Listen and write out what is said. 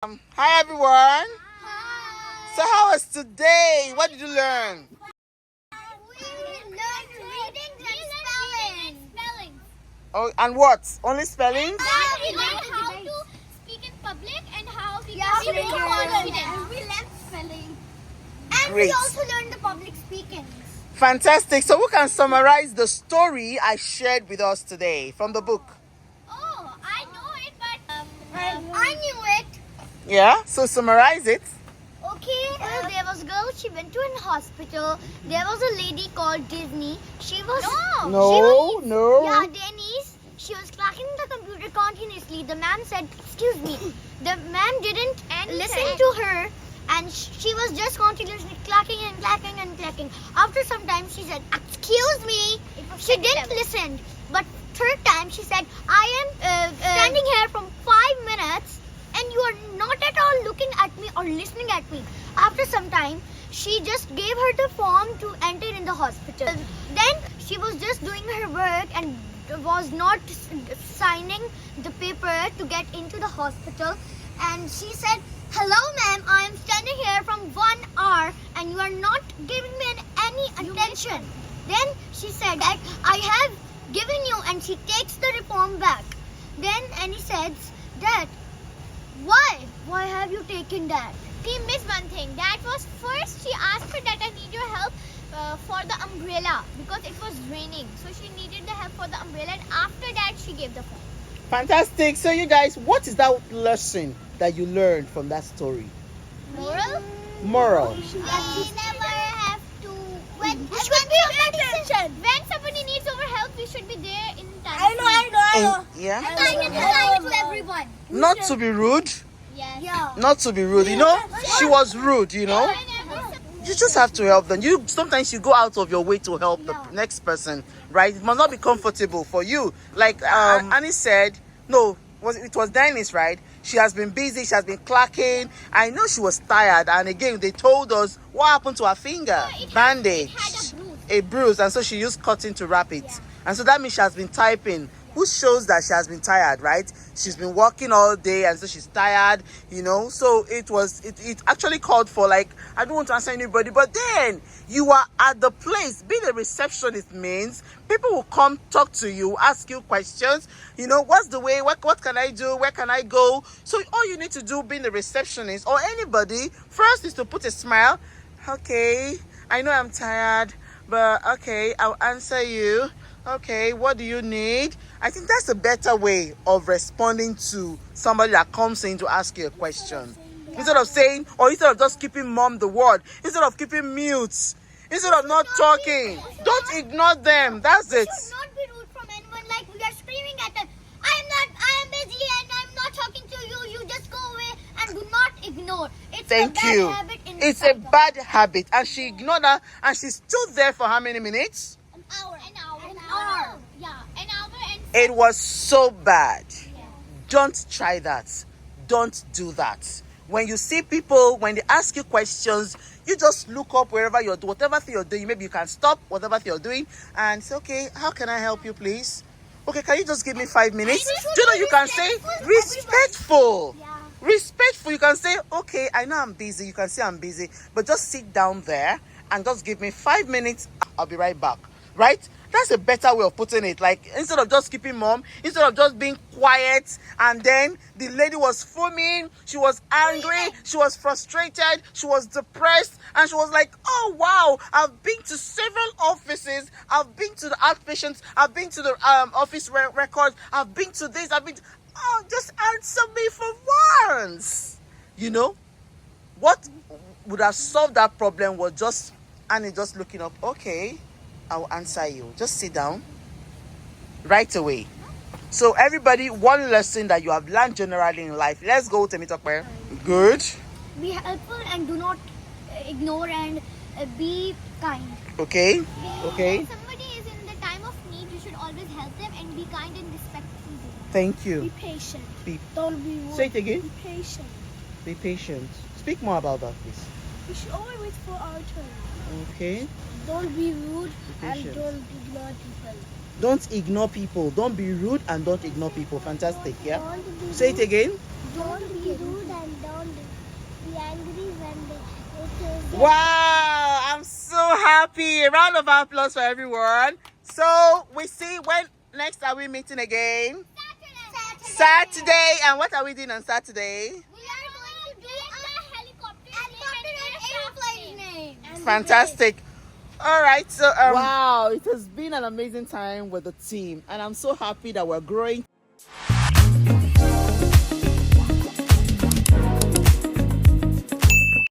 Hi everyone. Hi. So how was today? What did you learn? We learned reading and spelling. Oh, and what? Only spelling? We learned how to speak in public and how we can speak confident. And we learned spelling. And Great. we also learned the public speaking. Fantastic. So who can summarize the story I shared with us today from the book? Oh, I know it, but I knew it. Yeah? So summarize it. Okay, there was a girl, she went to a hospital. There was a lady called Disney. She was... No. Yeah, Denise. She was clacking the computer continuously. The man said, excuse me. The man didn't listen to her. And she was just continuously clacking and clacking and clacking. After some time, she said, excuse me. She didn't listen. But third time, she said, I am standing here from 5 minutes. And you are not at all looking at me or listening at me. After some time, she just gave her the form to enter in the hospital. Then she was just doing her work and was not signing the paper to get into the hospital. And she said, hello ma'am, I am standing here from 1 hour and you are not giving me any attention. Then she said that I have given you, and she takes the form back. Then Annie says that, why have you taken that? She missed one thing. That was first she asked her that I need your help for the umbrella because it was raining. So she needed the help for the umbrella, and after that she gave the form. Fantastic. So you guys, what is that lesson that you learned from that story? Moral. We never have to. We should be attention. When somebody needs our help, we should be there in time. I know. Yeah? Kind to everyone. Not to be rude. Yes. Yeah. Not to be rude. You know, she was rude, you know. You just have to help them. Sometimes you go out of your way to help the next person, right? It must not be comfortable for you. Like Annie said, it was Dennis, right? She has been busy, she has been clacking. I know she was tired, and again they told us what happened to her finger. Bandage. It had A bruise, and so she used cotton to wrap it. And so that means she has been typing, which shows that she has been tired, right? She's been working all day, and so she's tired, you know. So it actually called for, like, I don't want to answer anybody, but then you are at the place. Being a receptionist means people will come talk to you, ask you questions, you know, what's the way, what can I do, where can I go? So all you need to do being a receptionist or anybody first is to put a smile. Okay, I know I'm tired, but okay, I'll answer you. Okay, what do you need? I think that's a better way of responding to somebody that comes in to ask you a question. Instead of just keeping mum the word, instead of keeping mute, instead of not talking, don't ignore them. That's it. should not be rude from anyone. Like we are screaming at them. I am busy and I'm not talking to you. You just go away and do not ignore. It's a bad habit in It's a bad habit. And she ignored her, and she stood there for how many minutes? An hour. Yeah, an hour and. It was so bad. Don't try that. Don't do that. When you see people, when they ask you questions, you just look up wherever you're doing, whatever thing you're doing. Maybe you can stop whatever thing you're doing and say, okay, how can I help you, please? Okay, can you just give me 5 minutes? Do you know you can say respectful? Respectful. You can say, okay, I know I'm busy. You can say I'm busy, but just sit down there and just give me 5 minutes. I'll be right back. Right? That's a better way of putting it. Like, instead of just keeping mum, instead of just being quiet, and then the lady was foaming, she was angry, she was frustrated, she was depressed, and she was like, oh wow, I've been to several offices, I've been to the outpatients, I've been to the office records, I've been to this, just answer me for once. You know, what would have solved that problem was just Annie just looking up, okay, I'll answer you. Just sit down right away. So everybody, one lesson that you have learned generally in life. Let's go, Temitope. Good. Be helpful and do not ignore, and be kind. Okay. When somebody is in the time of need, you should always help them and be kind and respectful. Thank you. Be patient. Don't be rude. Say it again. Be patient. Be patient. Speak more about that, please. We should always wait for our turn. Okay. Don't be rude and patient. don't ignore people. Don't ignore people. Don't be rude and don't ignore people. Fantastic. Yeah. Don't be Say it rude. again. Don't be rude and don't be angry when it is. Wow, I'm so happy. A round of applause for everyone. So we see when next are we meeting again? Saturday. And what are we doing on Saturday? We are going to do a helicopter and airplane name. Fantastic. All right. So wow, it has been an amazing time with the team, and I'm so happy that we're growing.